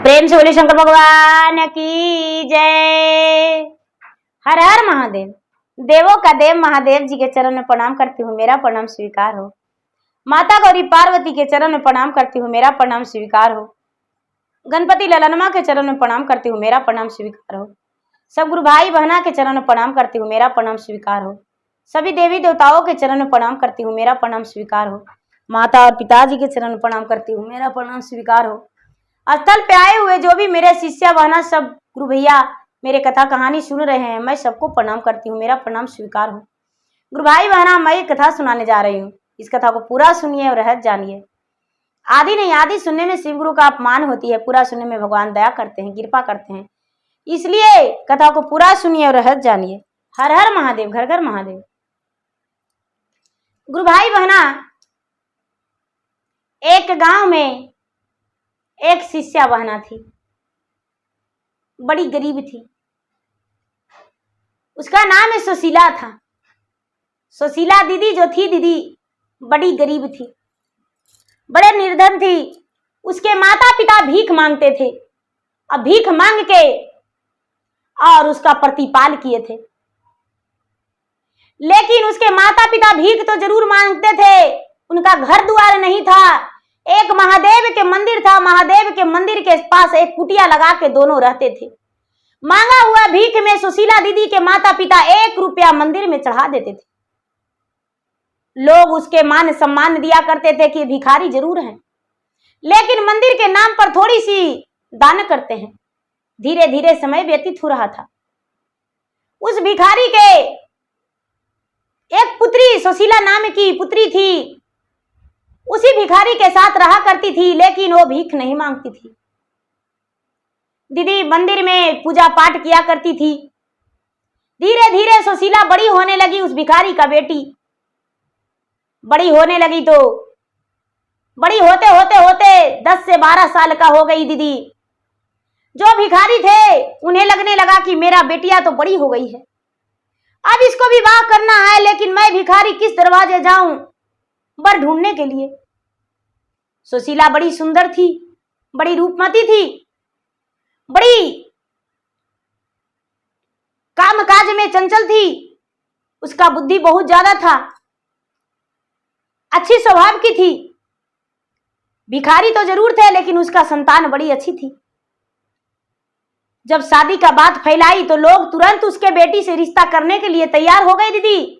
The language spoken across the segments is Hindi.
प्रेम से बोले शंकर भगवान की जय। हर हर महादेव। देवों का देव महादेव जी के चरण में प्रणाम करती हूँ, मेरा प्रणाम स्वीकार हो। माता गौरी पार्वती के चरण में प्रणाम करती हूँ, मेरा प्रणाम स्वीकार हो। गणपति ललनमा के चरण में प्रणाम करती हूँ, मेरा प्रणाम स्वीकार हो। सब गुरु भाई बहना के चरण में प्रणाम करती हूँ, मेरा प्रणाम स्वीकार हो। सभी देवी देवताओं के चरण में प्रणाम करती हूँ, मेरा प्रणाम स्वीकार हो। माता और पिताजी के चरण में प्रणाम करती हूँ, मेरा प्रणाम स्वीकार हो। स्थल पे आए हुए जो भी मेरे शिष्य बहना सब गुरु भैया मेरे कथा कहानी सुन रहे हैं, मैं सबको प्रणाम करती हूँ, मेरा प्रणाम स्वीकार हो। गुरु भाई बहना, मैं एक कथा सुनाने जा रही हूँ, इस कथा को पूरा सुनिए और रहस्य जानिए। आदि नहीं आदि सुनने में शिव गुरु का अपमान होती है, पूरा सुनने में भगवान दया करते हैं, कृपा करते हैं। इसलिए कथा को पूरा सुनिए और रहस्य जानिए। हर हर महादेव, घर घर महादेव। गुरु भाई बहना, एक गांव में एक शिष्या बहना थी, बड़ी गरीब थी। उसका नाम सुशीला था। सुशीला दीदी जो थी, दीदी बड़ी गरीब थी, बड़े निर्धन थी। उसके माता पिता भीख मांगते थे, अब भीख मांग के और उसका प्रतिपाल किए थे। लेकिन उसके माता पिता भीख तो जरूर मांगते थे, उनका घर द्वार नहीं था। एक महादेव के मंदिर था, महादेव के मंदिर के पास एक कुटिया लगा के दोनों रहते थे। मांगा हुआ भीख में सुशीला दीदी के माता पिता 1 रुपया मंदिर में चढ़ा देते थे। लोग उसके मान सम्मान दिया करते थे कि भिखारी जरूर हैं, लेकिन मंदिर के नाम पर थोड़ी सी दान करते हैं। धीरे धीरे समय व्यतीत हो रहा था। उस भिखारी के एक पुत्री, सुशीला नाम की पुत्री थी, उसी भिखारी के साथ रहा करती थी, लेकिन वो भीख नहीं मांगती थी। दीदी मंदिर में पूजा पाठ किया करती थी। धीरे धीरे सुशीला बड़ी होने लगी, उस भिखारी का बेटी बड़ी होने लगी। तो बड़ी होते होते होते 10 से 12 साल का हो गई दीदी। जो भिखारी थे उन्हें लगने लगा कि मेरा बेटिया तो बड़ी हो गई है, अब इसको विवाह करना है, लेकिन मैं भिखारी किस दरवाजे जाऊं वर ढूंढने के लिए। सुशीला बड़ी सुंदर थी, बड़ी रूपमती थी, बड़ी कामकाज में चंचल थी। उसका बुद्धि बहुत ज्यादा था, अच्छी स्वभाव की थी। भिखारी तो जरूर थे, लेकिन उसका संतान बड़ी अच्छी थी। जब शादी का बात फैलाई तो लोग तुरंत उसके बेटी से रिश्ता करने के लिए तैयार हो गए दीदी।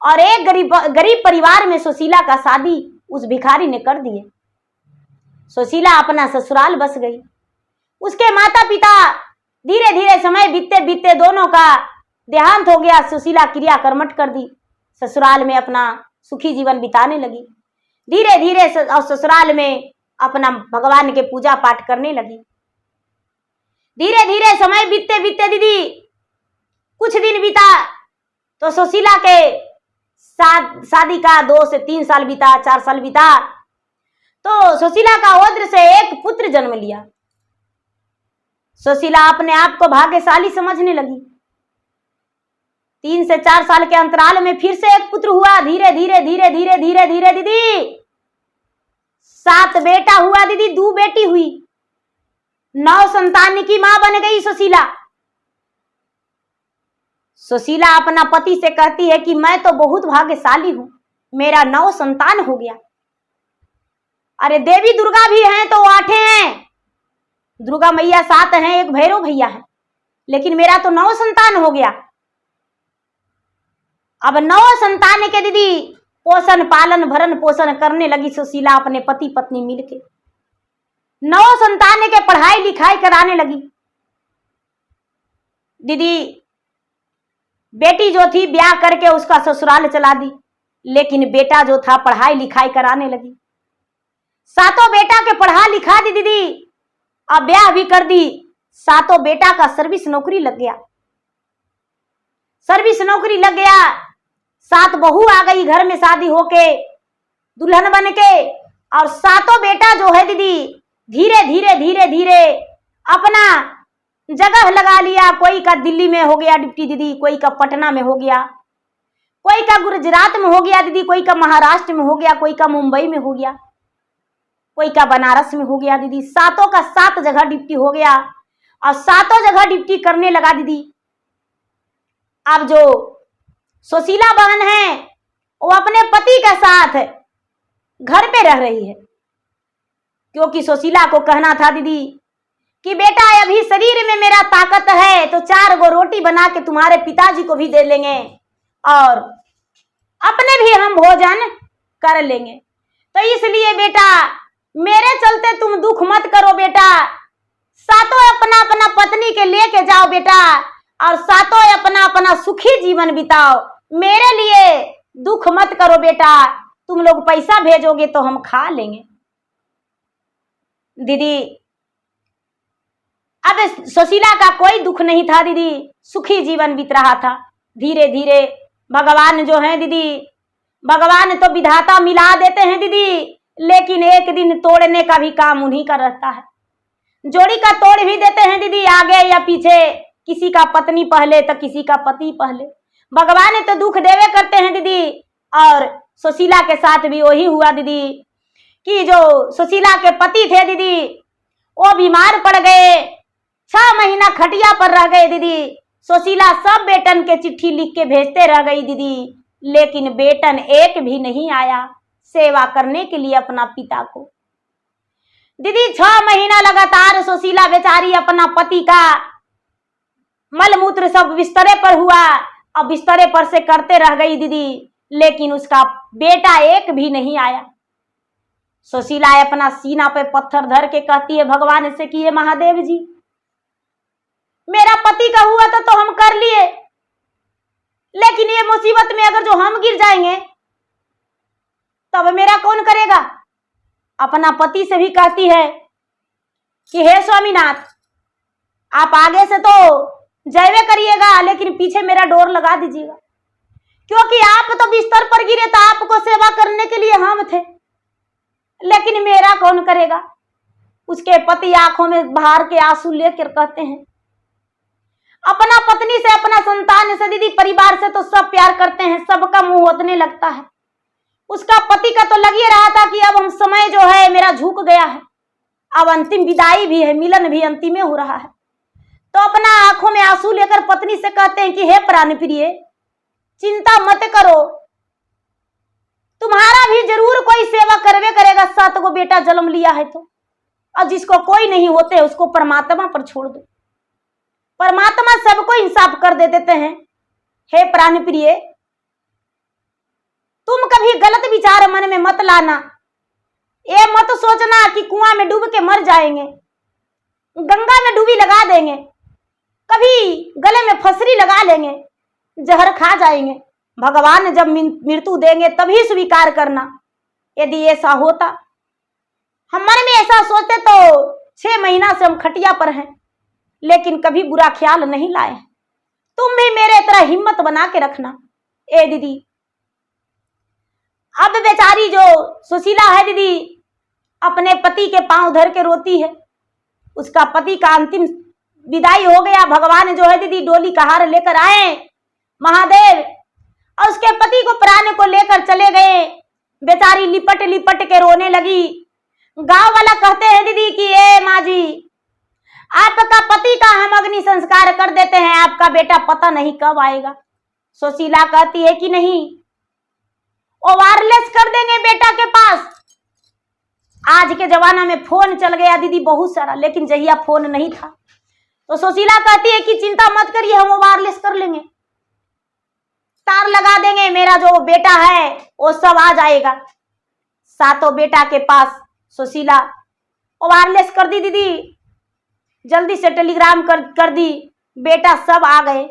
और एक गरीब परिवार में सुशीला का शादी उस भिखारी ने कर दिए। सुशीला अपना ससुराल बस गई। उसके माता पिता धीरे धीरे समय बीतते बीतते दोनों का देहांत हो गया। सुशीला क्रिया कर्मठ कर दी, ससुराल में अपना सुखी जीवन बिताने लगी। धीरे धीरे ससुराल में अपना भगवान के पूजा पाठ करने लगी। धीरे धीरे समय बीतते बीतते दीदी कुछ दिन बीता तो सुशीला के शादी का 2 से 3 साल बीता, 4 साल बीता तो सुशीला का औद्र से एक पुत्र जन्म लिया। सुशीला अपने आप को भाग्यशाली समझने लगी। 3 से 4 साल के अंतराल में फिर से एक पुत्र हुआ। धीरे धीरे धीरे धीरे धीरे धीरे दीदी 7 बेटा हुआ दीदी, 2 बेटी हुई। 9 संतान की मां बन गई सुशीला। सुशीला अपना पति से कहती है कि मैं तो बहुत भाग्यशाली हूं, मेरा 9 संतान हो गया। अरे देवी दुर्गा भी हैं तो 8 हैं, दुर्गा मैया 7 हैं, एक भैरव भैया है, लेकिन मेरा तो 9 संतान हो गया। अब 9 संतान के दीदी पोषण पालन भरण पोषण करने लगी सुशीला अपने पति पत्नी मिलके। 9 संतान के पढ़ाई लिखाई कराने लगी दीदी। बेटी जो थी ब्याह करके उसका ससुराल चला दी, लेकिन बेटा जो था पढ़ाई लिखाई कराने लगी। 7 बेटा के पढ़ा लिखा दी दीदी, अब ब्याह भी कर दी। 7 बेटा का सर्विस नौकरी लग गया, सर्विस नौकरी लग गया। 7 बहू आ गई घर में शादी होके दुल्हन बन के। और 7 बेटा जो है दीदी धीरे धीरे धीरे धीरे अपना जगह लगा लिया। कोई का दिल्ली में हो गया डिप्टी दीदी, कोई का पटना में हो गया, कोई का गुजरात में हो गया दीदी, कोई का महाराष्ट्र में हो गया, कोई का मुंबई में हो गया। कोई का बनारस में हो गया दीदी, सातों का 7 जगह ड्यूटी हो गया और 7 जगह ड्यूटी करने लगा दीदी। अब जो सुशीला बहन है वो अपने पति के साथ घर पे रह रही है, क्योंकि सुशीला को कहना था दीदी कि बेटा अभी शरीर में मेरा ताकत है तो 4 गो रोटी बना के तुम्हारे पिताजी को भी दे लेंगे और अपने भी हम भोजन कर लेंगे। तो इसलिए बेटा मेरे चलते तुम दुख मत करो बेटा, सातों अपना अपना पत्नी के लेके जाओ बेटा और सातों अपना अपना सुखी जीवन बिताओ, मेरे लिए दुख मत करो बेटा, तुम लोग पैसा भेजोगे तो हम खा लेंगे। दीदी अब सुशीला का कोई दुख नहीं था दीदी, सुखी जीवन बीत रहा था। धीरे धीरे भगवान जो है दीदी, भगवान तो विधाता मिला देते हैं दीदी, लेकिन एक दिन तोड़ने का भी काम उन्हीं का रहता है। जोड़ी का तोड़ भी देते हैं दीदी, आगे या पीछे, किसी का पत्नी पहले तो किसी का पति पहले। भगवान तो दुख देवे करते हैं दीदी। और सुशीला के साथ भी वही हुआ दीदी कि जो सुशीला के पति थे दीदी वो बीमार पड़ गए, 6 महीना खटिया पर रह गए दीदी। सुशीला सब बेटन के चिट्ठी लिख के भेजते रह गई दीदी, लेकिन बेटन एक भी नहीं आया सेवा करने के लिए अपना पिता को। दीदी 6 महीना लगातार सुशीला बेचारी अपना पति का मलमूत्र सब बिस्तरे पर हुआ और बिस्तरे पर से करते रह गई दीदी, लेकिन उसका बेटा एक भी नहीं आया। सुशीला अपना सीना पे पत्थर धर के कहती है भगवान से कि हे महादेव जी, मेरा पति का हुआ था तो हम कर लिए, लेकिन ये मुसीबत में अगर जो हम गिर जाएंगे तब मेरा कौन करेगा। अपना पति से भी कहती है कि हे स्वामीनाथ, आप आगे से तो जयवे करिएगा लेकिन पीछे मेरा डोर लगा दीजिएगा, क्योंकि आप तो बिस्तर पर गिरे तो आपको सेवा करने के लिए हम थे, लेकिन मेरा कौन करेगा। उसके पति आंखों में बाहर के आंसू लेकर कहते हैं, अपना पत्नी से, अपना संतान से दीदी, परिवार से तो सब प्यार करते हैं, सबका मुंह होतने लगता है। उसका पति का तो लग ही रहा था कि अब हम समय जो है मेरा झुक गया है, अब अंतिम विदाई भी है, मिलन भी अंतिम हो रहा है। तो अपना आंखों में आंसू लेकर पत्नी से कहते हैं कि हे प्राण प्रिय, चिंता मत करो, तुम्हारा भी जरूर कोई सेवा करवे करेगा, 7 को बेटा जन्म लिया है तो, और जिसको कोई नहीं होते उसको परमात्मा पर छोड़ दो, परमात्मा सबको इंसाफ कर दे देते हैं। हे प्राण प्रिय, तुम कभी गलत विचार मन में मत लाना, ये मत सोचना कि कुआं में डूब के मर जाएंगे, गंगा में डूबी लगा देंगे, कभी गले में फसरी लगा लेंगे, जहर खा जाएंगे। भगवान जब मृत्यु देंगे तभी स्वीकार करना। यदि ऐसा होता, हम मन में ऐसा सोचते तो 6 महीना से हम खटिया पर हैं, लेकिन कभी बुरा ख्याल नहीं लाए। तुम भी मेरे तरह हिम्मत बना के रखना। ए दीदी, अब बेचारी जो सुशीला है दीदी अपने पति के पांव धर के रोती है, उसका पति का अंतिम विदाई हो गया। भगवान जो है दीदी डोली का हार लेकर आए महादेव, और उसके पति को प्राण को लेकर चले गए। बेचारी लिपट लिपट के रोने लगी। गांव वाला कहते हैं दीदी कि ए माँ जी, आपका पति का हम अग्नि संस्कार कर देते हैं, आपका बेटा पता नहीं कब आएगा। सुशीला कहती है कि नहीं, वो वायरलेस कर देंगे बेटा के पास। आज के जमाना में फोन चल गया दीदी बहुत सारा, लेकिन जहिया फोन नहीं था तो सुशीला कहती है कि चिंता मत करिए, हम वो वायरलेस कर लेंगे, तार लगा देंगे, मेरा जो बेटा है वो सब आ जाएगा। 7 बेटा के पास सुशीला वायरलेस कर दी दीदी, जल्दी से टेलीग्राम कर दी, बेटा सब आ गए।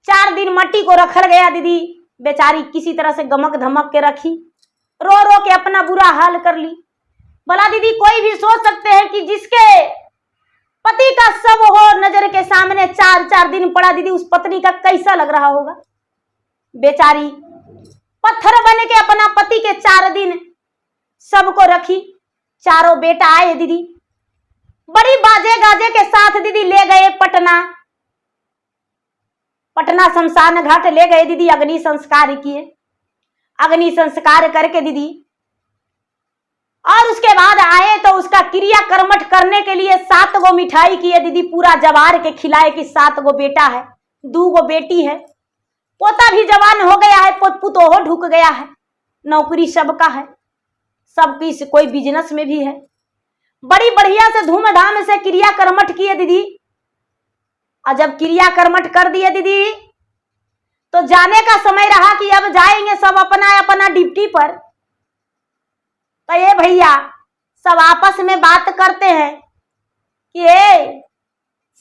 4 दिन मट्टी को रखल गया दीदी, बेचारी किसी तरह से गमक धमक के रखी, रो रो के अपना बुरा हाल कर ली। भला दीदी कोई भी सोच सकते हैं कि जिसके पति का सब हो नजर के सामने 4 दिन पड़ा दीदी, उस पत्नी का कैसा लग रहा होगा। बेचारी पत्थर बन के अपना पति के 4 दिन सबको रखी। 4 बेटा आए दीदी, बड़ी बाजे गाजे के साथ दीदी ले गए पटना शमशान घाट ले गए दीदी, अग्नि संस्कार किए। अग्नि संस्कार करके दीदी और उसके बाद आए तो उसका क्रिया कर्मठ करने के लिए 7 गो मिठाई की है दीदी, पूरा जवार के खिलाए कि 7 गो बेटा है, 2 गो बेटी है, पोता भी जवान हो गया है, पुतोहो ढुक गया है, नौकरी सबका है, सबकी कोई बिजनेस में भी है। बड़ी बढ़िया से धूमधाम से क्रिया कर्मठ किए दीदी। और जब क्रिया कर्मठ कर दिए दीदी तो जाने का समय रहा कि अब जाएंगे सब अपना अपना ड्यूटी पर। तो ये भैया सब आपस में बात करते हैं कि ये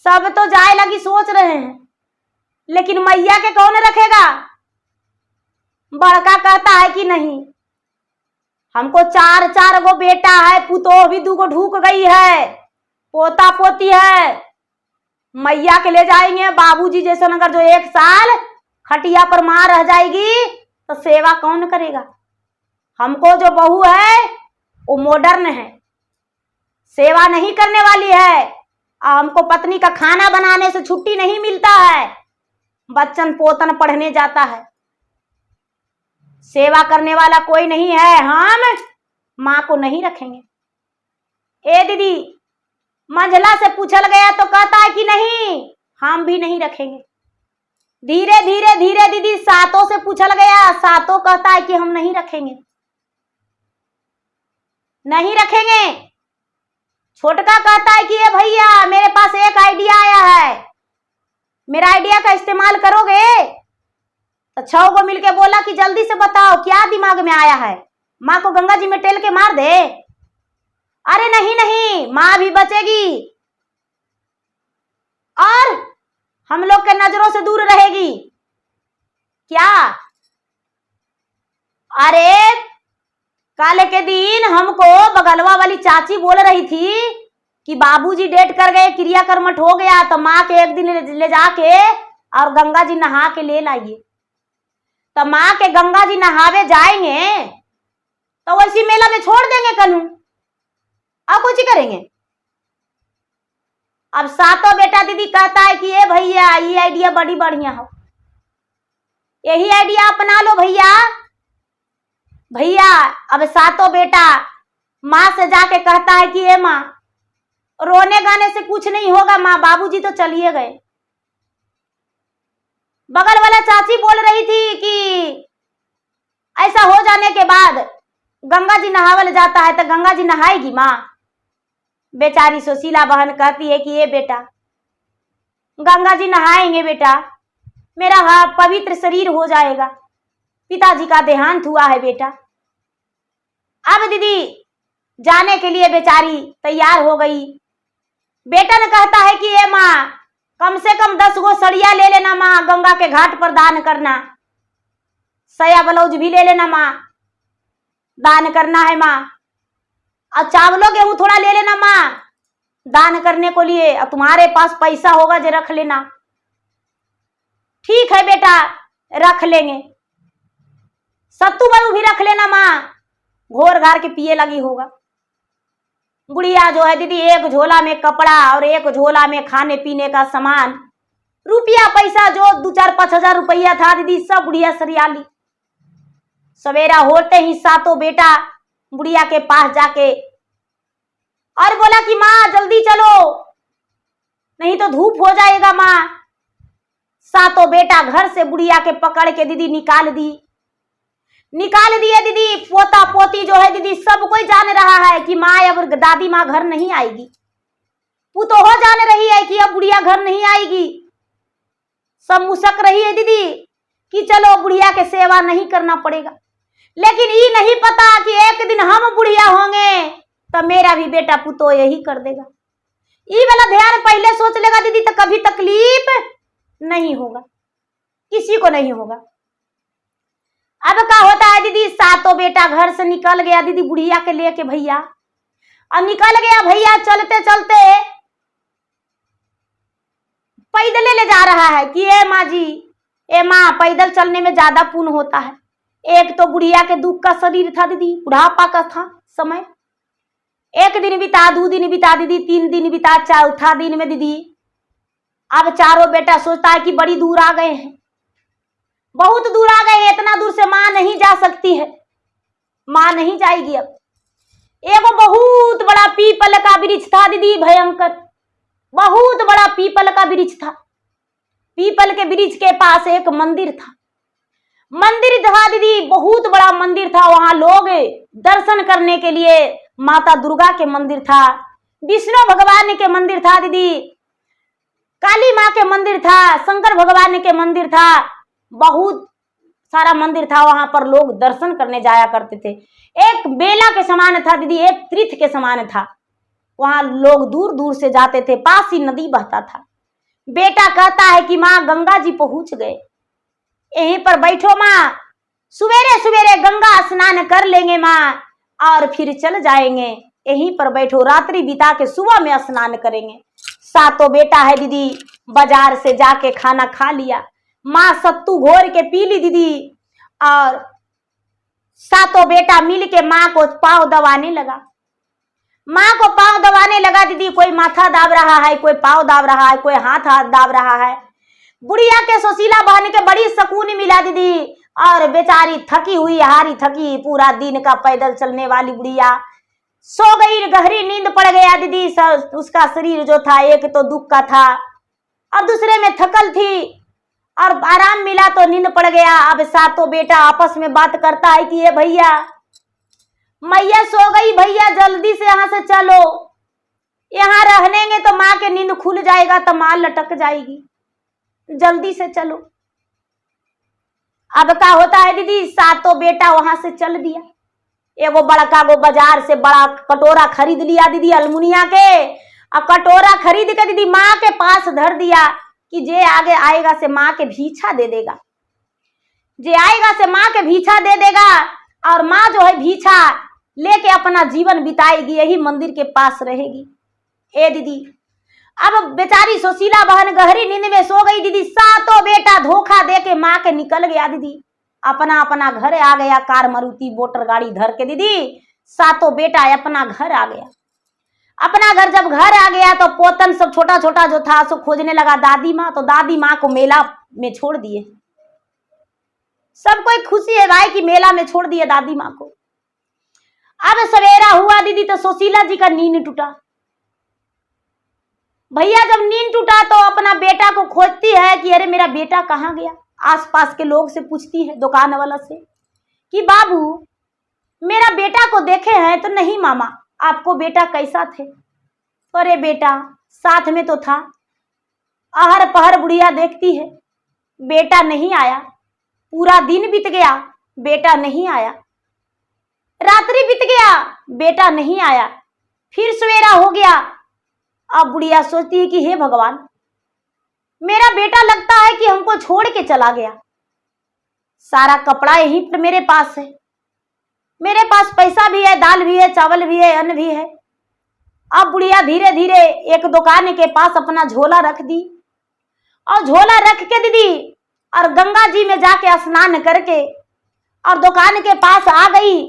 सब तो जाए लगी सोच रहे हैं, लेकिन मैया के कौन रखेगा। बड़का कहता है कि नहीं, हमको 4 गो बेटा है, पुतोह भी 2 गो ढूक गई है, पोता पोती है, मैया के ले जाएंगे। बाबूजी जैसे अगर जो 1 साल खटिया पर मां रह जाएगी तो सेवा कौन करेगा। हमको जो बहू है वो मॉडर्न है, सेवा नहीं करने वाली है। हमको पत्नी का खाना बनाने से छुट्टी नहीं मिलता है, बच्चन पोतन पढ़ने जाता है, सेवा करने वाला कोई नहीं है, हम मां को नहीं रखेंगे। ए दीदी मंझला से पूछल गया तो कहता है कि नहीं, हम भी नहीं रखेंगे। धीरे धीरे धीरे दीदी सातों से पूछल गया, सातों कहता है कि हम नहीं रखेंगे, नहीं रखेंगे। छोटका कहता है कि ये भैया मेरे पास एक आइडिया आया है, मेरा आइडिया का इस्तेमाल करोगे। तो 6 गो मिलके बोला कि जल्दी से बताओ क्या दिमाग में आया है, माँ को गंगा जी में टेल के मार दे। अरे नहीं नहीं, माँ भी बचेगी और हम लोग के नजरों से दूर रहेगी। क्या? अरे कल के दिन हमको बगलवा वाली चाची बोल रही थी कि बाबूजी डेट कर गए, क्रिया कर्मठ हो गया, तो माँ के एक दिन ले जाके और गंगा जी नहा के ले लाइए। तो माँ के गंगा जी नहावे जाएंगे तो वैसी मेला में छोड़ देंगे कन्हू, और कुछ करेंगे। अब सातों बेटा दीदी कहता है कि ये भैया ये आइडिया बड़ी बढ़िया हो, यही आइडिया अपना लो भैया। भैया अब सातों बेटा माँ से जाके कहता है कि ये माँ रोने गाने से कुछ नहीं होगा, माँ बाबूजी तो चलिए गए। बगल वाला चाची बोल रही थी कि ऐसा हो जाने के बाद गंगा जी नहावल जाता है तो गंगा जी नहाएगी माँ। बेचारी सुशीला बहन कहती है कि ये बेटा गंगा जी नहाएंगे बेटा, मेरा पवित्र शरीर हो जाएगा, पिताजी का देहांत हुआ है बेटा। अब दीदी जाने के लिए बेचारी तैयार हो गई। बेटा ने कहता है कि ये माँ कम से कम 10 गो सड़िया ले लेना माँ, गंगा के घाट पर दान करना, सया ब्लाउज भी ले लेना माँ, दान करना है माँ, और चावलों गेहूं थोड़ा ले लेना माँ दान करने को लिए, और तुम्हारे पास पैसा होगा जो रख लेना। ठीक है बेटा रख लेंगे, सत्तू बरू भी रख लेना माँ, घोर घार के पिए लगी होगा। गुड़िया जो है दीदी एक झोला में कपड़ा और एक झोला में खाने पीने का सामान, रुपया पैसा जो 2-4-5 हजार रुपया था दीदी सब बुढ़िया सरियाली। सवेरा होते ही सातों बेटा बुढ़िया के पास जाके और बोला कि माँ जल्दी चलो नहीं तो धूप हो जाएगा माँ। सातों बेटा घर से बुढ़िया के पकड़ के दीदी निकाल दिए दीदी। पोता पोती जो है दीदी सब कोई जान रहा है कि माँ अब दादी माँ घर नहीं आएगी, पुतोहो जान रही है कि अब बुढ़िया घर नहीं आएगी। सब मुसक रही है दीदी कि चलो बुढ़िया के सेवा नहीं करना पड़ेगा, लेकिन ये नहीं पता कि एक दिन हम बुढ़िया होंगे तो मेरा भी बेटा पुतो यही कर देगा। ये वाला ध्यान पहले सोच लेगा दीदी तो कभी तकलीफ नहीं होगा, किसी को नहीं होगा। अब क्या होता है दीदी सातों बेटा घर से निकल गया दीदी बुढ़िया के लेके भैया, अब निकल गया भैया चलते चलते पैदल ले जा रहा है कि ए माँ जी ए माँ पैदल चलने में ज्यादा पुण्य होता है। एक तो बुढ़िया के दुख का शरीर था दीदी, बुढ़ापा का था समय, 1 दिन बिता 2 दिन बिता दीदी 3 दिन बिता 4था दिन में दीदी अब चारों बेटा सोचता है कि बड़ी दूर आ गए हैं, बहुत दूर आ गए हैं, इतना दूर से माँ नहीं जा सकती है, माँ नहीं जाएगी। अब एगो बहुत बड़ा पीपल का वृक्ष था दीदी, भयंकर बहुत बड़ा पीपल का वृक्ष था। पीपल के वृक्ष के पास एक मंदिर था। मंदिर था दीदी, बहुत बड़ा मंदिर था। वहां लोग दर्शन करने के लिए, माता दुर्गा के मंदिर था, विष्णु भगवान के मंदिर था दीदी, काली माँ के मंदिर था, शंकर भगवान के मंदिर था, बहुत सारा मंदिर था। वहां पर लोग दर्शन करने जाया करते थे। एक मेला के समान था दीदी, एक तीर्थ के समान था। वहां लोग दूर दूर से जाते थे, पास ही नदी बहता था। बेटा कहता है कि माँ गंगा जी पहुंच गए, यहीं पर बैठो माँ, सवेरे सवेरे गंगा स्नान कर लेंगे माँ और फिर चल जाएंगे, यहीं पर बैठो, रात्रि बिता के सुबह में स्नान करेंगे। सातों बेटा है दीदी, बाजार से जाके खाना खा लिया, माँ सत्तू घोर के पी ली दीदी, और सातों बेटा मिल के माँ को पाँव दबाने लगा। माँ को पाँव दबाने लगा दीदी, कोई माथा दाब रहा है, कोई पाँव दाब रहा है, कोई हाथ दाब रहा है। बुढ़िया के सुशीला बहन के बड़ी सुकून मिला दीदी, और बेचारी थकी हुई, हारी थकी, पूरा दिन का पैदल चलने वाली बुढ़िया सो गई, गहरी नींद पड़ गया दीदी। उसका शरीर जो था, एक तो दुख का था और दूसरे में थकल थी, और आराम मिला तो नींद पड़ गया। अब सातों बेटा आपस में बात करता है कि ये भैया, मैया सो गई, भैया जल्दी से यहाँ से चलो, यहाँ रहनेंगे तो माँ के नींद खुल जाएगा तो माँ लटक जाएगी, जल्दी से चलो। अब क्या होता है दीदी, सातों बेटा वहां से चल दिया। एगो बड़का गो बाजार से बड़ा कटोरा खरीद लिया दीदी, अलमुनिया के, और कटोरा खरीद के दीदी माँ के पास धर दिया कि जे आगे आएगा से माँ के भीछा दे देगा, जे आएगा से माँ के भीछा दे देगा, और माँ जो है भीछा लेके अपना जीवन बिताएगी, यही मंदिर के पास रहेगी। ए दीदी, अब बेचारी सुशीला बहन गहरी नींद में सो गई दीदी। सातों बेटा धोखा दे के माँ के निकल गया दीदी, अपना अपना घर आ गया, कार मारुति मोटर गाड़ी धर के दीदी सातों बेटा अपना घर आ गया। अपना घर जब घर आ गया तो पोतन सब छोटा छोटा जो था सो खोजने लगा दादी माँ, तो दादी माँ को मेला में छोड़ दिए। सब कोई खुशी है भाई कि मेला में छोड़ दिए दादी माँ को। अब सवेरा हुआ दीदी तो सुशीला जी का नींद टूटा। भैया जब नींद टूटा तो अपना बेटा को खोजती है कि अरे मेरा बेटा कहाँ गया। आसपास के लोग से पूछती है, दुकान वाला से, कि बाबू मेरा बेटा को देखे हैं तो नहीं मामा, आपको बेटा कैसा थे? अरे बेटा साथ में तो था। आहर पहर बुढ़िया देखती है, बेटा नहीं आया, पूरा दिन बीत गया, बेटा नहीं आया, रात्रि बीत गया, बेटा नहीं आया, फिर सवेरा हो गया। अब बुढ़िया सोचती है कि हे भगवान, मेरा बेटा लगता है कि हमको छोड़ के चला गया। सारा कपड़ा यहीं पर मेरे पास है, मेरे पास पैसा भी है, दाल भी है, चावल भी है, अन्न भी है। अब बुढ़िया धीरे धीरे एक दुकान के पास अपना झोला रख दी, और झोला रख के दीदी और गंगा जी में जाके स्नान करके और दुकान के पास आ गई,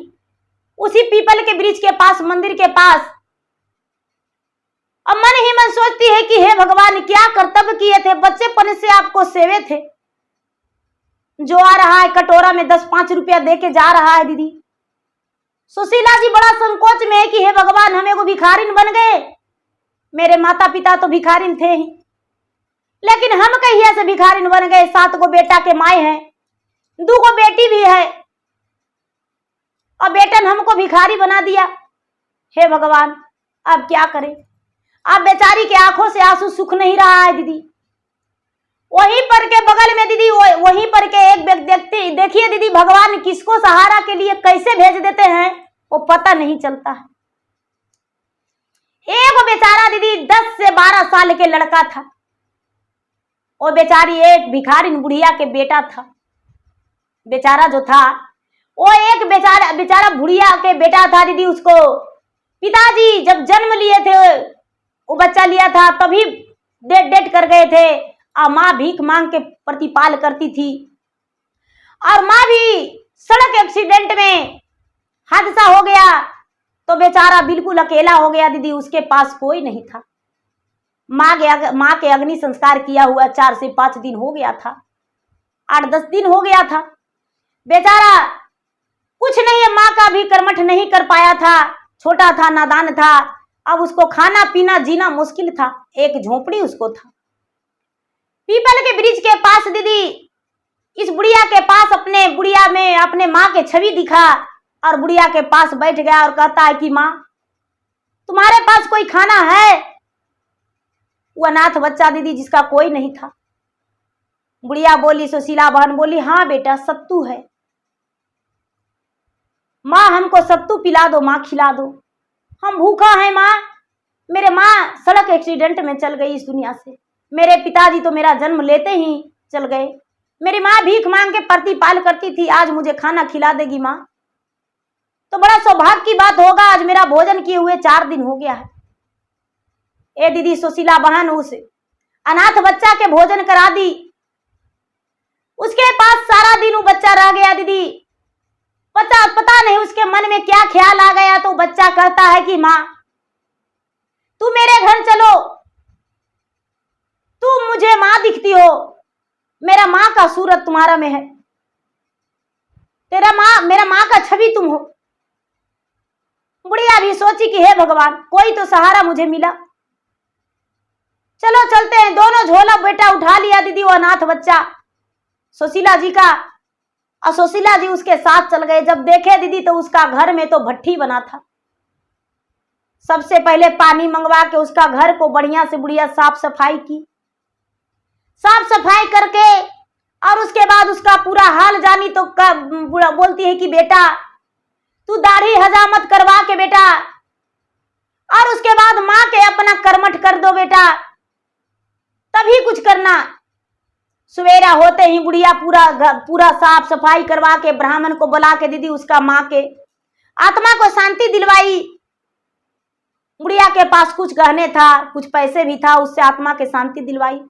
उसी पीपल के वृक्ष के पास, मंदिर के पास। अब मन ही मन सोचती है कि हे भगवान, क्या कर्तव्य किए थे, बच्चेपन से आपको सेवे थे। जो आ रहा है कटोरा में 10-5 रुपया दे के जा रहा है दीदी। सुशीला जी बड़ा संकोच में है कि हे भगवान, हम एगो भिखारिन बन गए। मेरे माता पिता तो भिखारिन थे ही, लेकिन हम कहिए से भिखारिन बन गए। 7 गो बेटा के माए हैं, 2 गो बेटी भी है, और बेटन हमको भिखारी बना दिया। हे भगवान, अब क्या करें। अब बेचारी के आंखों से आंसू सूख नहीं रहा है दीदी। वहीं पर के बगल में दीदी, वहीं पर के एक व्यक्ति, देखिए दीदी, भगवान किसको सहारा के लिए कैसे भेज देते हैं वो पता नहीं चलता है। एक बेचारा दीदी 10 से 12 साल के लड़का था, वो बेचारी एक भिखारिन बुढ़िया के बेटा था। बेचारा जो था वो एक बेचारा बुढ़िया के बेटा था दीदी। उसको पिताजी जब जन्म लिए थे, वो बच्चा लिया था, तभी डेट कर गए थे, और माँ भीख मांग के प्रतिपाल करती थी। और माँ भी सड़क एक्सीडेंट में हादसा हो गया तो बेचारा बिल्कुल अकेला हो गया दीदी, उसके पास कोई नहीं था। माँ के अग्नि संस्कार किया हुआ 4 से 5 दिन हो गया था, 8-10 दिन हो गया था। बेचारा कुछ नहीं है, माँ का भी कर्मठ नहीं कर पाया था। छोटा था, नादान था। अब उसको खाना पीना जीना मुश्किल था। एक झोपड़ी उसको था। पीपल के वृक्ष के पास दीदी इस बुढ़िया के पास अपने बुढ़िया में अपने माँ के छवि दिखा और बुढ़िया के पास बैठ गया और कहता है कि माँ तुम्हारे पास कोई खाना है? वो अनाथ बच्चा दीदी जिसका कोई नहीं था। बुढ़िया बोली, सुशीला बहन बोली, हाँ बेटा सत्तू है। माँ हमको सत्तू पिला दो, माँ खिला दो, हम भूखा हैं माँ। मेरे माँ सड़क एक्सीडेंट में चल गई इस दुनिया से। मेरे पिताजी तो मेरा जन्म लेते ही चल गए। मेरी माँ भीख मांग के प्रतिपाल करती थी, आज मुझे खाना खिला देगी माँ तो बड़ा सौभाग्य की बात होगा। आज मेरा भोजन किए हुए 4 दिन हो गया है। ए दीदी सुशीला बहन उस अनाथ बच्चा के भोजन करा दी। उसके पास सारा दिन वो बच्चा रह गया दीदी। पता नहीं उसके मन में क्या ख्याल आ गया। तो बच्चा कहता है कि माँ तू मेरे घर चलो, तुम मुझे माँ दिखती हो, मेरा माँ का सूरत तुम्हारा में है, मेरा माँ का छवि तुम हो। बुढ़िया भी सोची कि हे भगवान कोई तो सहारा मुझे मिला, चलो चलते हैं। दोनों झोला बेटा उठा लिया दीदी वो अनाथ बच्चा सुशीला जी का, और सुशीला जी उसके साथ चल गए। जब देखे दीदी तो उसका घर में तो भट्ठी बना था। सबसे पहले पानी मंगवा के उसका घर को बढ़िया से बुढ़िया साफ सफाई की। साफ सफाई करके और उसके बाद उसका पूरा हाल जानी तो बुढ़ा बोलती है कि बेटा तू दाढ़ी हजामत करवा के बेटा, और उसके बाद माँ के अपना कर्मठ कर दो बेटा, तभी कुछ करना। सवेरा होते ही बुढ़िया पूरा साफ सफाई करवा के ब्राह्मण को बुला के दीदी उसका माँ के आत्मा को शांति दिलवाई। बुढ़िया के पास कुछ गहने था, कुछ पैसे भी था, उससे आत्मा के शांति दिलवाई।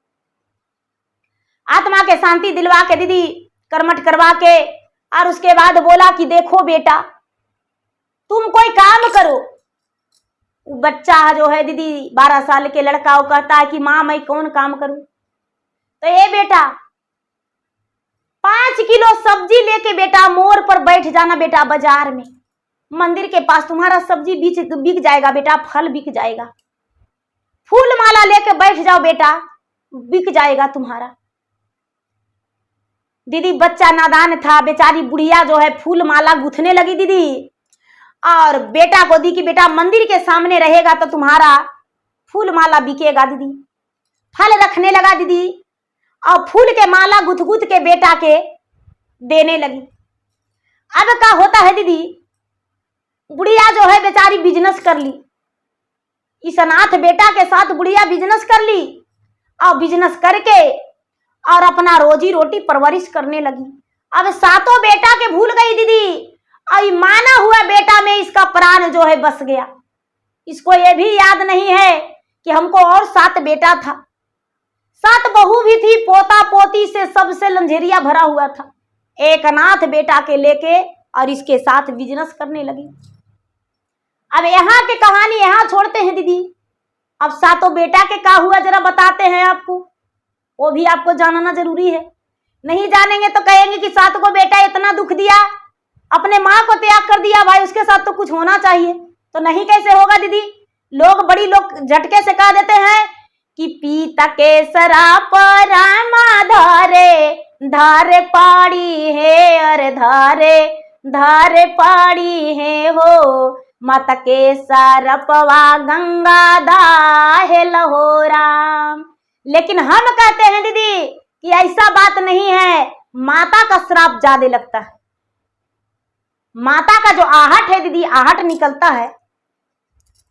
आत्मा के शांति दिलवा के दीदी कर्मठ करवा के और उसके बाद बोला कि देखो बेटा तुम कोई काम करो। बच्चा जो है दीदी 12 साल के लड़का वो कहता है कि माँ मैं कौन काम करूं? तो ये बेटा 5 किलो सब्जी लेके बेटा मोड़ पर बैठ जाना बेटा, बाजार में मंदिर के पास तुम्हारा सब्जी बिक जाएगा बेटा, फल बिक जाएगा। फूल माला लेके बैठ जाओ बेटा, बिक जाएगा तुम्हारा। दीदी बच्चा नादान था, बेचारी बुढ़िया जो है फूल माला गुथने लगी दीदी, और बेटा को दी कि बेटा मंदिर के सामने रहेगा तो तुम्हारा फूल माला बिकेगा दीदी। फल रखने लगा दीदी और फूल के माला गुथ के बेटा के देने लगी। अब क्या होता है दीदी, बुढ़िया जो है बेचारी बिजनेस कर ली। इस अनाथ बेटा के साथ बुढ़िया बिजनेस कर ली और बिजनेस करके और अपना रोजी रोटी परवरिश करने लगी। अब 7 बेटा के भूल गई दीदी, और माना हुआ बेटा में इसका प्राण जो है बस गया। इसको ये भी याद नहीं है कि हमको और 7 बेटा था, 7 बहू भी थी, पोता पोती से सबसे लंझेरिया भरा हुआ था। एक अनाथ बेटा के लेके और इसके साथ बिजनेस करने लगी। अब यहाँ की कहानी यहाँ छोड़ते हैं दीदी। अब 7 बेटा के क्या हुआ जरा बताते हैं आपको, वो भी आपको जानना जरूरी है। नहीं जानेंगे तो कहेंगे कि 7 को बेटा इतना दुख दिया, अपने माँ को त्याग कर दिया, भाई उसके साथ तो कुछ होना चाहिए। तो नहीं कैसे होगा दीदी, बड़ी लोग झटके से कह देते हैं कि पीता के शराब रामा धारे धारे पाड़ी है, अरे धारे धारे पाड़ी है हो, माता के सरपवा गंगा दाहे लहोरा। लेकिन हम कहते हैं दीदी कि ऐसा बात नहीं है, माता का श्राप ज्यादा लगता है। माता का जो आहट है दीदी, आहट निकलता है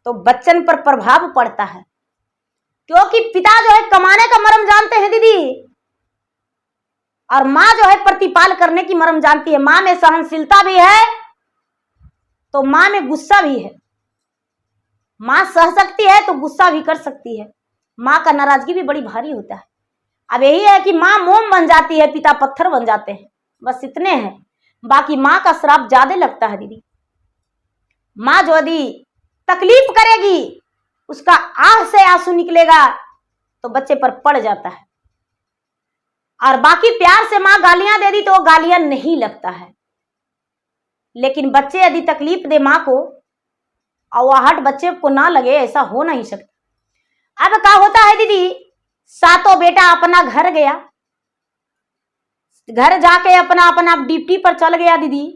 तो बच्चन पर प्रभाव पड़ता है, क्योंकि पिता जो है कमाने का मर्म जानते हैं दीदी, और माँ जो है प्रतिपाल करने की मर्म जानती है। माँ में सहनशीलता भी है तो माँ में गुस्सा भी है। माँ सह सकती है तो गुस्सा भी कर सकती है। माँ का नाराजगी भी बड़ी भारी होता है। अब यही है कि माँ मोम बन जाती है, पिता पत्थर बन जाते हैं, बस इतने हैं। बाकी माँ का श्राप ज्यादा लगता है दीदी। माँ जो यदि तकलीफ करेगी, उसका आह से आंसू निकलेगा तो बच्चे पर पड़ जाता है, और बाकी प्यार से माँ गालियां दे दी तो वो गालियां नहीं लगता है। लेकिन बच्चे यदि तकलीफ दे माँ को अवाहट बच्चे को ना लगे, ऐसा हो नहीं सकता। अब क्या होता है दीदी, सातों बेटा अपना घर गया, घर जाके अपना अपना ड्यूटी पर चल गया दीदी।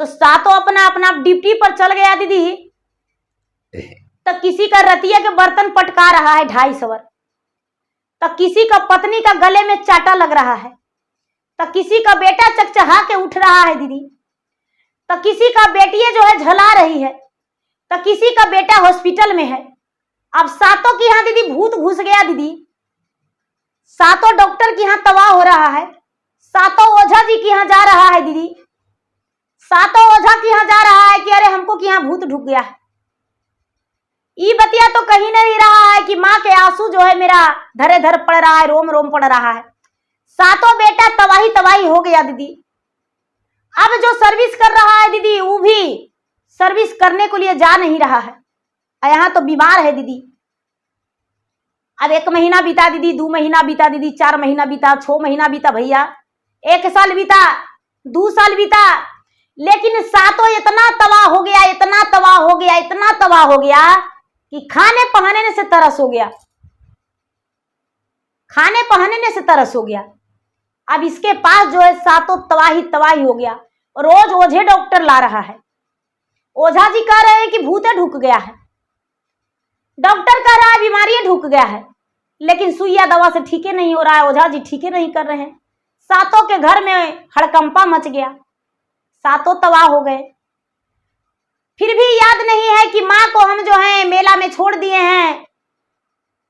तो सातों अपना अपना ड्यूटी पर चल गया दीदी। तो किसी का रतिया के बर्तन पटका रहा है 250 वर, तो किसी का पत्नी का गले में चाटा लग रहा है, तो किसी का बेटा चकचहा के उठ रहा है दीदी, तो किसी का बेटियां जो है झला रही है, तो किसी का बेटा हॉस्पिटल में है। अब सातों के यहाँ दीदी भूत घुस गया दीदी। सातों डॉक्टर के यहाँ तबाह हो रहा है, सातों ओझा जी के यहाँ जा रहा है दीदी। सातों ओझा के यहाँ जा रहा है कि अरे हमको कि यहाँ भूत ढुक गया है। ये बतिया तो कहीं नहीं रहा है कि माँ के आंसू जो है मेरा धरे धर पड़ रहा है, रोम रोम पड़ रहा है। सातों बेटा तबाही तबाही हो गया दीदी। अब जो सर्विस कर रहा है दीदी, वो भी सर्विस करने के लिए जा नहीं रहा है, यहाँ तो बीमार है दीदी। अब 1 महीना बीता दीदी, 2 महीना बीता दीदी, 4 महीना बीता, 6 महीना बीता भैया, 1 साल बीता, 2 साल बीता, लेकिन सातों इतना तबाह हो गया, इतना तबाह हो गया, इतना तबाह हो गया कि खाने पहनने से तरस हो गया, खाने पहनने से तरस हो गया। अब इसके पास जो है सातों तबाही तबाही हो गया। रोज ओझे डॉक्टर ला रहा है, ओझा जी कह रहे हैं कि भूते ढुक गया है, डॉक्टर कह रहा है बीमारी ढुक गया है, लेकिन सुइया दवा से ठीके नहीं हो रहा है, ओझा जी ठीके नहीं कर रहे हैं। सातों के घर में हड़कंपा मच गया, सातों तबाह हो गए। फिर भी याद नहीं है कि माँ को हम जो है मेला में छोड़ दिए हैं,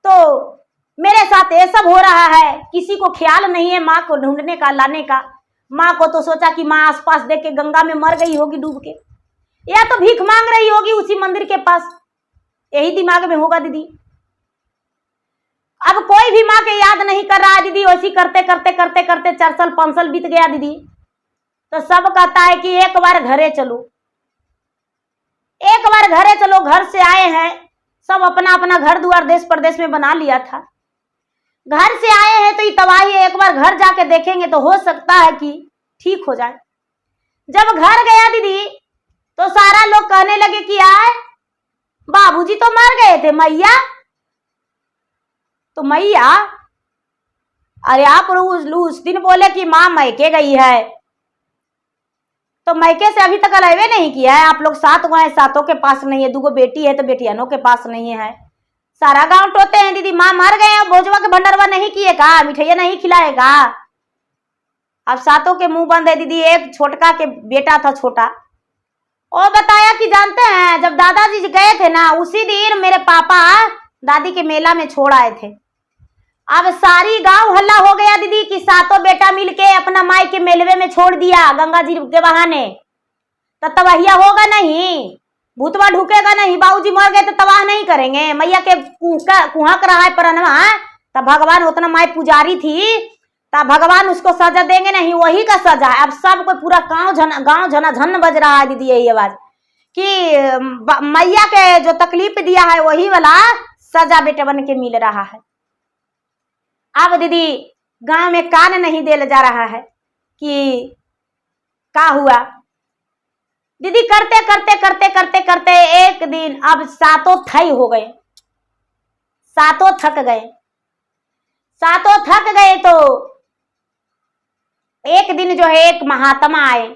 तो मेरे साथ ये सब हो रहा है। किसी को ख्याल नहीं है माँ को ढूंढने का, लाने का। माँ को तो सोचा कि माँ आसपास देख के गंगा में मर गई होगी डूब के, या तो भीख मांग रही होगी उसी मंदिर के पास, यही दिमाग में होगा दीदी। अब कोई भी माँ के याद नहीं कर रहा है दीदी। वैसी करते करते करते करते 4 साल 5 साल बीत गया दीदी। तो सब कहता है कि एक बार घरे चलो, एक बार घरे चलो। घर से आए हैं सब, अपना अपना घर द्वार देश प्रदेश में बना लिया था। घर से आए हैं तो ये तबाही है, एक बार घर जाके देखेंगे तो हो सकता है कि ठीक हो जाए। जब घर गया दीदी तो सारा लोग कहने लगे कि यार बाबूजी तो मर गए थे, मैया तो मैया, अरे आप उस दिन बोले कि माँ मैके गई है, तो मैके से अभी तक अलावे नहीं किया है। आप लोग 7 गए, 7 के पास नहीं है, 2 बेटी है तो बेटियानों के पास नहीं है। सारा गांव टोते हैं दीदी, माँ मर गए, भोजवा के भंडारवा नहीं किएगा, मिठाइया नहीं खिलाएगा। अब 7 के मुंह बंद है दीदी। एक छोटका के बेटा था छोटा, वो बताया कि जानते हैं जब दादाजी गए थे ना, उसी दिन मेरे पापा दादी के मेला में छोड़ आए थे। अब सारी गांव हल्ला हो गया दीदी कि 7 बेटा मिलके अपना माई के मेलवे में छोड़ दिया गंगा जी के बहाने, तो तबाहिया होगा नहीं, भूतवा ढुकेगा नहीं। बाबूजी मर गए तो तबाह नहीं करेंगे, मैया के कुहक रहा है परनवा, तब भगवान उतना माई पुजारी थी, तब भगवान उसको सजा देंगे नहीं, वही का सजा है। अब सब कोई पूरा गांव झन बज रहा है दीदी यही आवाज कि मैया के जो तकलीफ दिया है वही वाला सजा बेटे बन के मिल रहा है। अब दीदी गांव में कान नहीं दिया जा रहा है कि क्या हुआ। दीदी करते करते करते करते करते एक दिन अब 7 थई हो गए, 7 थक गए। 7 थक गए तो एक दिन जो है एक महात्मा आए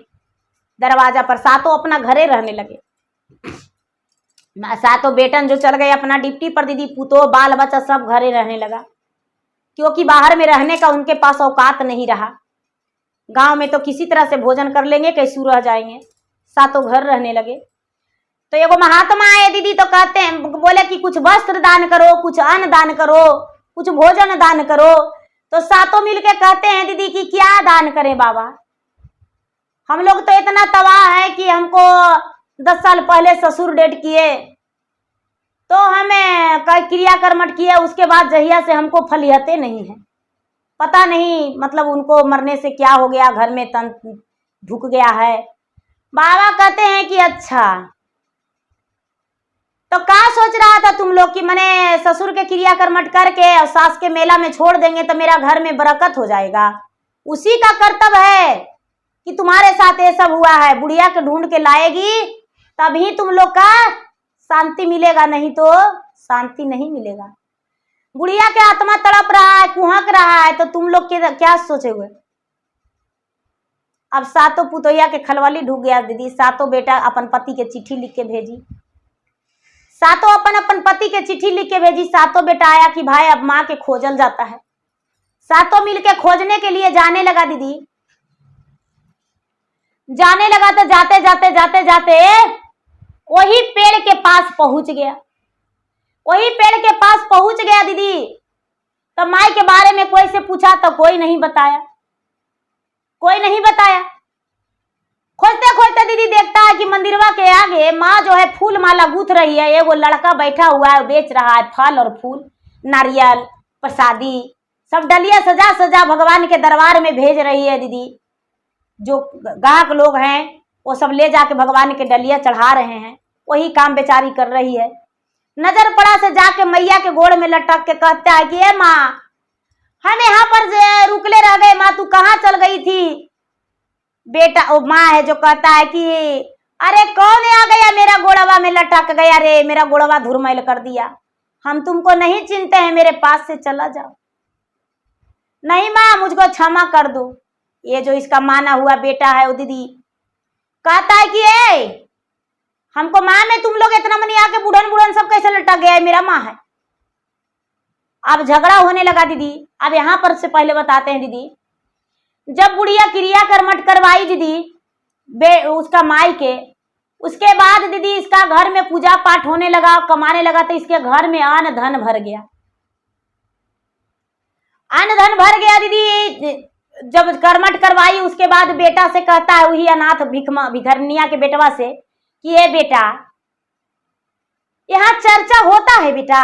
दरवाजा पर। 7 अपना घरे रहने लगे। 7 बेटन जो चल गए अपना ड्यूटी पर दीदी, पुतो बाल बच्चा सब घरे रहने लगा, क्योंकि बाहर में रहने का उनके पास औकात नहीं रहा। गांव में तो किसी तरह से भोजन कर लेंगे, कैसे रह जाएंगे। 7 घर रहने लगे। तो एगो महात्मा आए दीदी, तो कहते हैं, बोले कि कुछ वस्त्र दान करो, कुछ अन्न दान करो, कुछ भोजन दान करो। तो 7 मिलके कहते हैं दीदी कि क्या दान करें बाबा, हम लोग तो इतना तबाह है कि हमको 10 साल पहले ससुर डेट किए, तो हमें क्रिया कर्मठ किया, उसके बाद जहिया से हमको फलियते नहीं है, पता नहीं मतलब उनको मरने से क्या हो गया, घर में तन ढुक गया है। बाबा कहते हैं कि अच्छा, तो क्या सोच रहा था तुम लोग कि मैंने ससुर के क्रिया कर्मठ करके और सास के मेला में छोड़ देंगे तो मेरा घर में बरकत हो जाएगा। उसी का कर्तव्य है कि तुम्हारे साथ ये सब हुआ है। बुढ़िया के ढूंढ के लाएगी तभी तुम लोग का शांति मिलेगा, नहीं तो शांति नहीं मिलेगा। गुड़िया के आत्मा तड़प रहा है, कुहक रहा है, तो तुम लोग के क्या सोचे हुए। अब सातों पुतोहिया के खलवाली ढूक गया दीदी। सातों बेटा अपन पति के चिट्ठी लिख के भेजी, सातों अपन पति के चिट्ठी लिख के भेजी। सातों बेटा आया कि भाई अब माँ के खोजल जाता है। सातों मिलके खोजने के लिए जाने लगा दीदी। जाने लगा तो जाते जाते जाते जाते वही पेड़ के पास पहुंच गया। वही पेड़ के पास पहुंच गया दीदी। तो माई के बारे में कोई से पूछा तो कोई नहीं बताया, कोई नहीं बताया। खोजते खोजते दीदी देखता है कि मंदिरवा के आगे माँ जो है फूल माला गूंथ रही है। एगो लड़का बैठा हुआ है, बेच रहा है फल और फूल, नारियल, प्रसादी, सब डलिया सजा सजा भगवान के दरबार में भेज रही है दीदी। जो ग्राहक लोग हैं वो सब ले जाके भगवान के डलिया चढ़ा रहे हैं। वही काम बेचारी कर रही है। नजर पड़ा से जाके मैया के गोड़ में लटक के कहता है कि ए माँ, हम यहाँ पर रुकले रह गए, माँ तू कहाँ चल गई थी। बेटा वो माँ है जो कहता है कि अरे कौन आ गया मेरा गोड़वा में लटक गया रे, मेरा गोड़वा धुरमैल कर दिया, हम तुमको नहीं चिंते हैं, मेरे पास से चला जाओ। नहीं माँ, मुझको क्षमा कर दो। ये जो इसका माना हुआ बेटा है वो दीदी कहता है कि ए हमको माँ में तुम लोग इतना मनी आके बुढ़न बुढ़न सब कैसे लटक गया है, मेरा माँ है। अब झगड़ा होने लगा दीदी। अब यहाँ पर से पहले बताते हैं दीदी, जब बुढ़िया क्रिया कर्मठ करवाई दीदी उसका माई के, उसके बाद दीदी इसका घर में पूजा पाठ होने लगा, कमाने लगा, तो इसके घर में अन्न धन भर गया। अन्न धन भर गया दीदी। जब कर्मठ करवाई उसके बाद बेटा से कहता है, वही अनाथ भिखरनिया के बेटवा से कि ये बेटा यहाँ चर्चा होता है बेटा।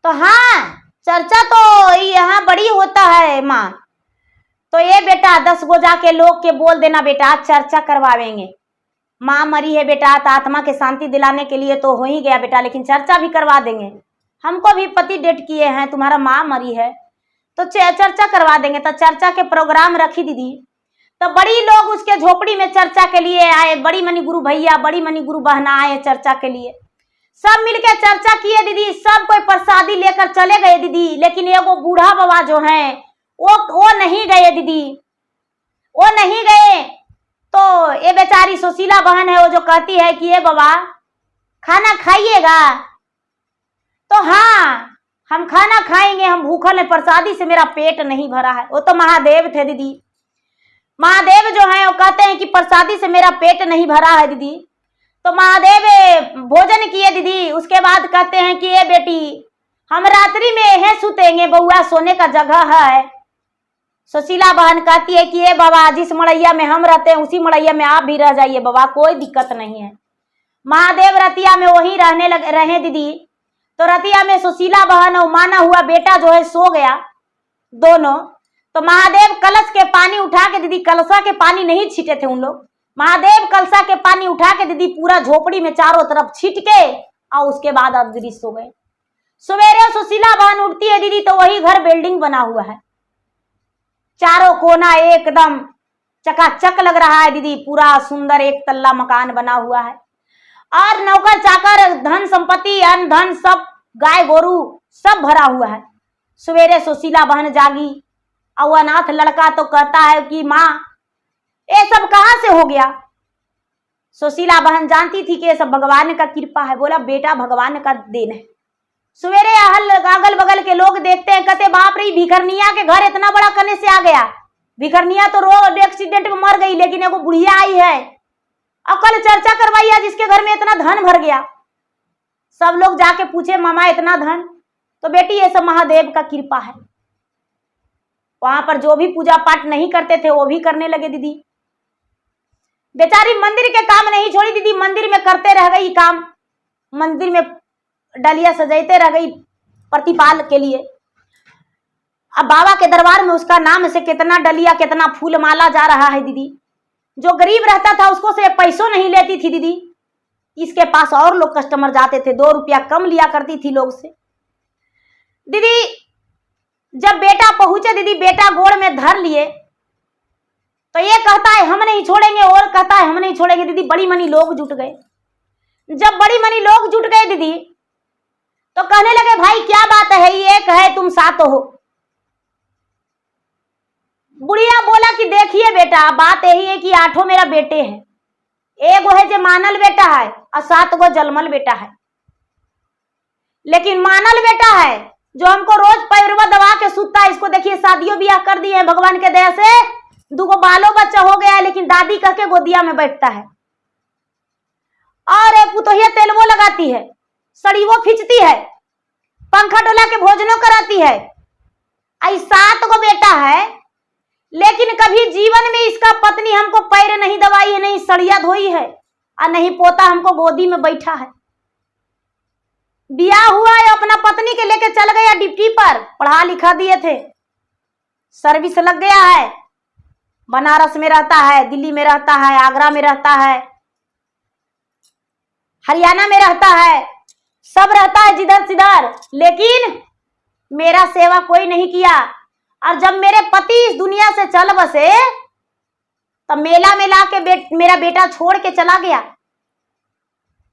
तो हाँ, चर्चा तो यहाँ बड़ी होता है माँ। तो ये बेटा 10 गो जाके लोग के बोल देना बेटा, चर्चा करवावेंगे। माँ मरी है बेटा, तो आत्मा के शांति दिलाने के लिए तो हो ही गया बेटा, लेकिन चर्चा भी करवा देंगे। हमको भी पति डेट किए हैं, तुम्हारा माँ मरी है तो चर्चा करवा देंगे। तो चर्चा के प्रोग्राम रखी दीदी। तो बड़ी लोग उसके झोपड़ी में चर्चा के लिए आए। बड़ी मनी गुरु भैया, बड़ी मनी गुरु बहना आए चर्चा के लिए। सब मिलके चर्चा किए दीदी। सब कोई प्रसादी लेकर चले गए दीदी, लेकिन एगो बूढ़ा बाबा जो हैं वो नहीं गए दीदी, वो नहीं गए। तो ये बेचारी सुशीला बहन है वो जो कहती है कि ये बाबा खाना खाइएगा। तो हाँ, हम खाना खाएंगे, हम भूखल है, प्रसादी से मेरा पेट नहीं भरा है। वो तो महादेव थे दीदी। महादेव जो है वो कहते हैं कि प्रसादी से मेरा पेट नहीं भरा है दीदी। तो महादेव भोजन किए दीदी। उसके बाद कहते हैं कि ये बेटी हम रात्रि में यहीं सुतेंगे, बउआ सोने का जगह है। सुशीला बहन कहती है कि ये बाबा जिस मड़ैया में हम रहते हैं उसी मड़ैया में आप भी रह जाइए बाबा, कोई दिक्कत नहीं है। महादेव रतिया में वहीं रहे दीदी। तो रतिया में सुशीला बहन और माना हुआ बेटा जो है सो गया दोनों। तो महादेव कलश के पानी उठा के दीदी, कलशा के पानी नहीं छीटे थे उन लोग, महादेव कलशा के पानी उठा के दीदी पूरा झोपड़ी में चारों तरफ छीट के और उसके बाद अब दीदी सो गए। सवेरे सुशीला बहन उठती है दीदी तो वही घर बिल्डिंग बना हुआ है, चारों कोना एकदम चकाचक लग रहा है दीदी। पूरा सुंदर एक तल्ला मकान बना हुआ है और नौकर चाकर धन संपत्ति अन्न धन सब गाय गोरू सब भरा हुआ है। सवेरे सुशीला बहन जागी और अनाथ लड़का तो कहता है कि माँ ये सब कहाँ से हो गया। सुशीला बहन जानती थी कि ये सब भगवान का कृपा है। बोला बेटा भगवान का देन है। सवेरे अगल बगल के लोग देखते हैं, कहते बाप रे भिखरनिया के घर इतना बड़ा कने से आ गया। भिखरनिया तो रोड एक्सीडेंट में मर गई, लेकिन एगो बुढ़िया आई है और कल चर्चा करवाई है जिसके घर में इतना धन भर गया। सब लोग जाके पूछे मामा इतना धन, तो बेटी ये सब महादेव का कृपा है। वहां पर जो भी पूजा पाठ नहीं करते थे वो भी करने लगे दीदी। बेचारी मंदिर के काम नहीं छोड़ी दीदी, मंदिर में करते रह गई काम, मंदिर में डलिया सजाते रह गई प्रतिपाल के लिए। अब बाबा के दरबार में उसका नाम से कितना डलिया कितना फूल माला जा रहा है दीदी। जो गरीब रहता था उसको से पैसों नहीं लेती थी दीदी, इसके पास और लोग कस्टमर जाते थे, 2 रुपया कम लिया करती थी लोग से दीदी। जब बेटा पहुंचे दीदी, बेटा गोड़ में धर लिए तो ये कहता है हम नहीं छोड़ेंगे और कहता है हम नहीं छोड़ेंगे दीदी। बड़ी मनी लोग जुट गए, जब बड़ी मनी लोग जुट गए दीदी तो कहने लगे भाई क्या बात है, ये एक है तुम सात हो। बुढ़िया बोला कि देखिए बेटा, बात यही है कि आठों मेरा बेटे हैं, एगो है जो मानल बेटा है और 7 गो जलमल बेटा है। लेकिन मानल बेटा है जो हमको रोज पैरवा दबा के सुतता है, इसको देखिए शादियों ब्याह कर दिए हैं भगवान के दया से, 2 बालो बच्चा हो गया है, लेकिन दादी कह के गोदिया में बैठता है। और पुतोहिया तेलवो लगाती है, सड़ीवो खींचती है, पंखा डोला के भोजनों कराती है। 7 गो बेटा है, लेकिन कभी जीवन में इसका पत्नी हमको पैर नहीं दबाई है, नहीं सड़िया धोई है, और नहीं पोता हमको गोदी में बैठा है। ब्याह हुआ है, अपना पत्नी के लेके चल गया ड्यूटी पर, पढ़ा लिखा दिए थे, सर्विस लग गया है, बनारस में रहता है, दिल्ली में रहता है, आगरा में रहता है, हरियाणा में रहता है, सब रहता है जिधर तिधर, लेकिन मेरा सेवा कोई नहीं किया। और जब मेरे पति इस दुनिया से चल बसे तब मेला में ला के मेरा बेटा छोड़ के चला गया।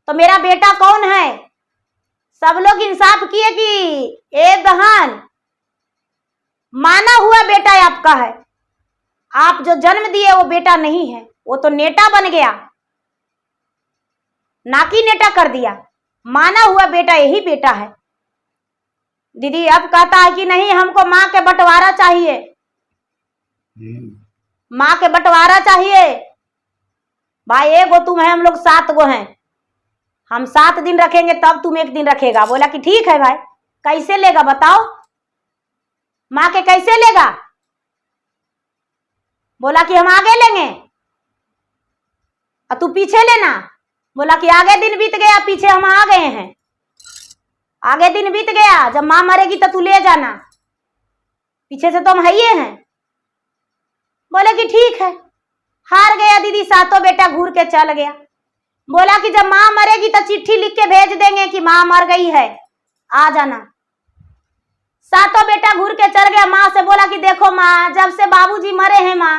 तो मेरा बेटा कौन है? सब लोग इंसाफ किए कि ए बहन, माना हुआ बेटा आपका है, आप जो जन्म दिए वो बेटा नहीं है, वो तो नेटा बन गया, नाकी नेटा कर दिया, माना हुआ बेटा यही बेटा है। दीदी अब कहता है कि नहीं, हमको माँ के बंटवारा चाहिए, माँ के बंटवारा चाहिए। भाई एगो तुम है, हम लोग 7 गो हैं, हम 7 दिन रखेंगे तब तुम 1 दिन रखेगा। बोला कि ठीक है भाई, कैसे लेगा बताओ, माँ के कैसे लेगा? बोला कि हम आगे लेंगे और तू पीछे लेना। बोला कि आगे दिन बीत गया, पीछे हम आ गए हैं, आगे दिन बीत गया, जब माँ मरेगी तो तू ले जाना, पीछे से तो हम है ही हैं। बोले कि ठीक है, हार गया दीदी, 7 बेटा घूर के चल गया। बोला कि जब माँ मरेगी तो चिट्ठी लिख के भेज देंगे कि माँ मर गई है, आ जाना। 7 बेटा घूर के चल गया। माँ से बोला कि देखो माँ, जब से बाबूजी मरे हैं माँ,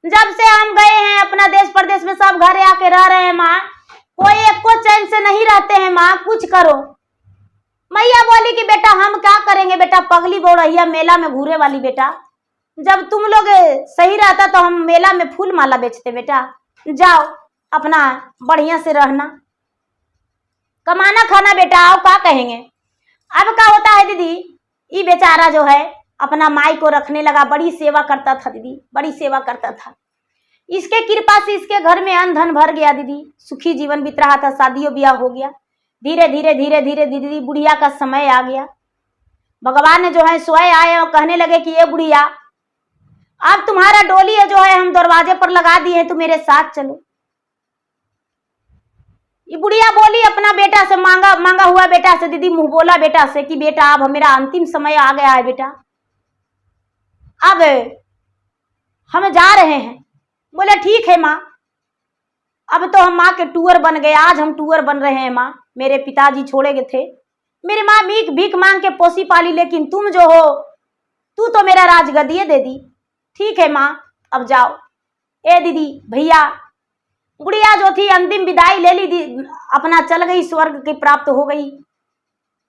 जब से हम गए हैं अपना देश प्रदेश में, सब घरे आके रह रहे हैं माँ, कोई एक को चैन से नहीं रहते हैं माँ, कुछ करो। मैया बोली कि बेटा हम क्या करेंगे बेटा, पगली बौड़ैया मेला में घूरे वाली बेटा, जब तुम लोग सही रहता तो हम मेला में फूल माला बेचते बेटा, जाओ अपना बढ़िया से रहना, कमाना खाना बेटा, आओ क्या कहेंगे। अब क्या होता है दीदी, ये बेचारा जो है अपना माई को रखने लगा, बड़ी सेवा करता था दीदी, बड़ी सेवा करता था। इसके कृपा से इसके घर में अन्न धन भर गया दीदी, सुखी जीवन बीत रहा था, शादियों ब्याह हो गया। धीरे धीरे धीरे धीरे दीदी बुढ़िया का समय आ गया। भगवान ने जो है स्वयं आए और कहने लगे कि ये बुढ़िया, अब तुम्हारा डोली है जो है हम दरवाजे पर लगा दिए हैं, तुम मेरे साथ चलो। ये बुढ़िया बोली अपना बेटा से, मांगा हुआ बेटा से, दीदी मुंह बोला बेटा से कि बेटा अब मेरा अंतिम समय आ गया है बेटा, अब हम जा रहे हैं। बोले ठीक है माँ, अब तो हम माँ के टूअर बन गए, आज हम टूअर बन रहे हैं माँ, मेरे पिताजी छोड़े गए थे, मेरी माँ भीख मांग के पोसी पाली, लेकिन तुम जो हो, तू तो मेरा राजगद्दी दे दी। ठीक है माँ अब जाओ। ए दीदी भैया, गुड़िया जो थी अंतिम विदाई ले ली, अपना चल गई, स्वर्ग की प्राप्त हो गई,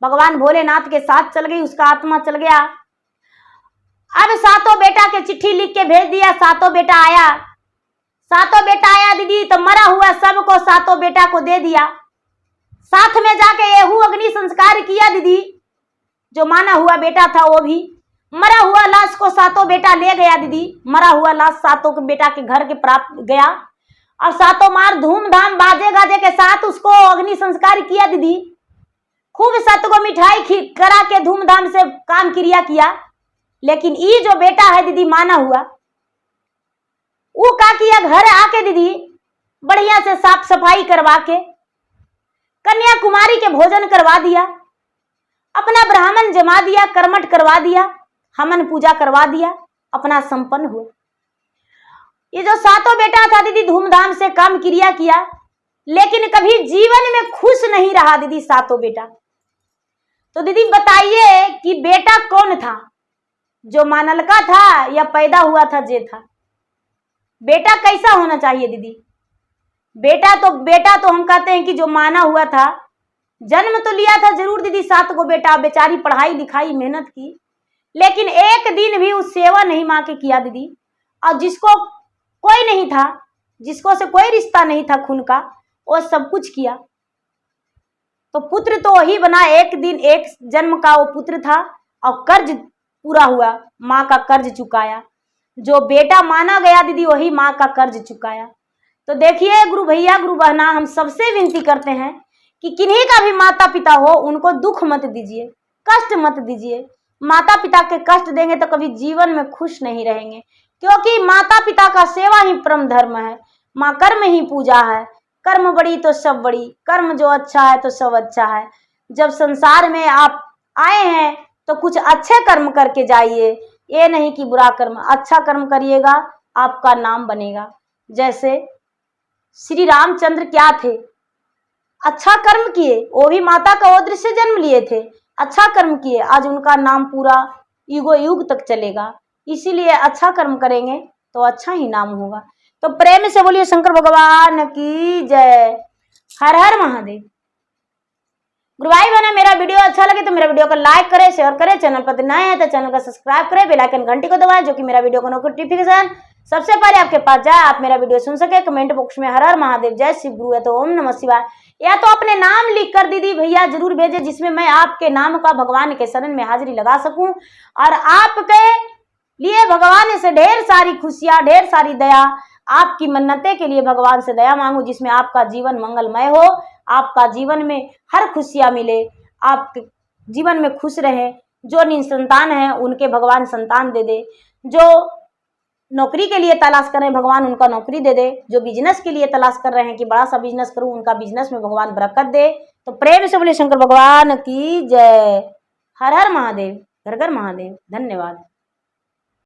भगवान भोलेनाथ के साथ चल गई, उसका आत्मा चल गया। अब 7 बेटा के चिट्ठी लिख के भेज दिया, 7 बेटा आया, 7 बेटा आया दीदी, तो मरा हुआ सबको 7 बेटा को दे दिया। साथ में जाके एहू अग्नि संस्कार किया दीदी, जो माना हुआ बेटा था वो भी, मरा हुआ लाश को 7 बेटा ले गया दीदी, मरा हुआ लाश 7 बेटा के घर के प्राप्त गया, और 7 मार धूमधाम बाजे गाजे के साथ उसको अग्नि संस्कार किया दीदी। खूब 7 को मिठाई करा के धूमधाम से काम क्रिया किया। लेकिन ये जो बेटा है दीदी माना हुआ, वो क्या किया, घर आके दीदी बढ़िया से साफ सफाई करवा के कन्याकुमारी के भोजन करवा दिया, अपना ब्राह्मण जमा दिया, कर्मठ करवा दिया, हवन पूजा करवा दिया, अपना संपन्न हुआ। ये जो 7 बेटा था दीदी धूमधाम से काम क्रिया किया, लेकिन कभी जीवन में खुश नहीं रहा दीदी 7 बेटा। तो दीदी बताइए कि बेटा कौन था, जो मानल का था या पैदा हुआ था जे था? बेटा कैसा होना चाहिए दीदी? बेटा तो हम कहते हैं कि जो माना हुआ था, जन्म तो लिया था जरूर दीदी 7 को बेटा, बेचारी पढ़ाई लिखाई मेहनत की, लेकिन एक दिन भी उस सेवा नहीं माँ के किया दीदी। और जिसको कोई नहीं था, जिसको से कोई रिश्ता नहीं था खून का, वो सब कुछ किया। तो पुत्र तो वही बना, एक दिन एक जन्म का वो पुत्र था और कर्ज पूरा हुआ, माँ का कर्ज चुकाया। जो बेटा माना गया दीदी वही माँ का कर्ज चुकाया। तो देखिए गुरु भैया गुरु बहना, हम सबसे विनती करते हैं कि किन्हीं का भी माता पिता हो उनको दुख मत दीजिए, कष्ट मत दीजिए। माता पिता के कष्ट देंगे तो कभी जीवन में खुश नहीं रहेंगे, क्योंकि माता पिता का सेवा ही परम धर्म है। माँ कर्म ही पूजा है, कर्म बड़ी तो सब बड़ी, कर्म जो अच्छा है तो सब अच्छा है। जब संसार में आप आए हैं तो कुछ अच्छे कर्म करके जाइए, ये नहीं कि बुरा कर्म। अच्छा कर्म करिएगा आपका नाम बनेगा। जैसे श्री रामचंद्र क्या थे, अच्छा कर्म किए, वो भी माता का ओद्र से जन्म लिए थे, अच्छा कर्म किए, आज उनका नाम पूरा युगो युग तक चलेगा। इसीलिए अच्छा कर्म करेंगे तो अच्छा ही नाम होगा। तो प्रेम से बोलिए शंकर भगवान की जय। हर हर महादेव। गुरु भाई बहना, मेरा वीडियो अच्छा लगे तो मेरा वीडियो को लाइक करें, शेयर करें, चैनल पर नए हैं तो चैनल को सब्सक्राइब करें, बेल आइकन घंटी को दबाएं, जो कि मेरा वीडियो का नोटिफिकेशन सबसे पहले आपके पास जाए, आप मेरा वीडियो सुन सके। कमेंट बॉक्स में हर हर महादेव, जय शिव गुरु है तो ओम नमः शिवाय, या तो अपने नाम लिख कर दीदी भैया जरूर भेजे, जिसमें मैं आपके नाम का भगवान के शरण में हाजिरी लगा सकूं और आपके लिए भगवान से ढेर सारी खुशियां, ढेर सारी दया, आपकी मन्नतें के लिए भगवान से दया मांगू, जिसमें आपका जीवन मंगलमय हो, आपका जीवन में हर खुशियां मिले, आप जीवन में खुश रहे। जो निसंतान है उनके भगवान संतान दे दे, जो नौकरी के लिए तलाश कर रहे हैं भगवान उनका नौकरी दे दे, जो बिजनेस के लिए तलाश कर रहे हैं कि बड़ा सा बिजनेस करूं उनका बिजनेस में भगवान बरकत दे। तो प्रेम से बोले शंकर भगवान की जय। हर हर महादेव, घर घर महादेव। धन्यवाद।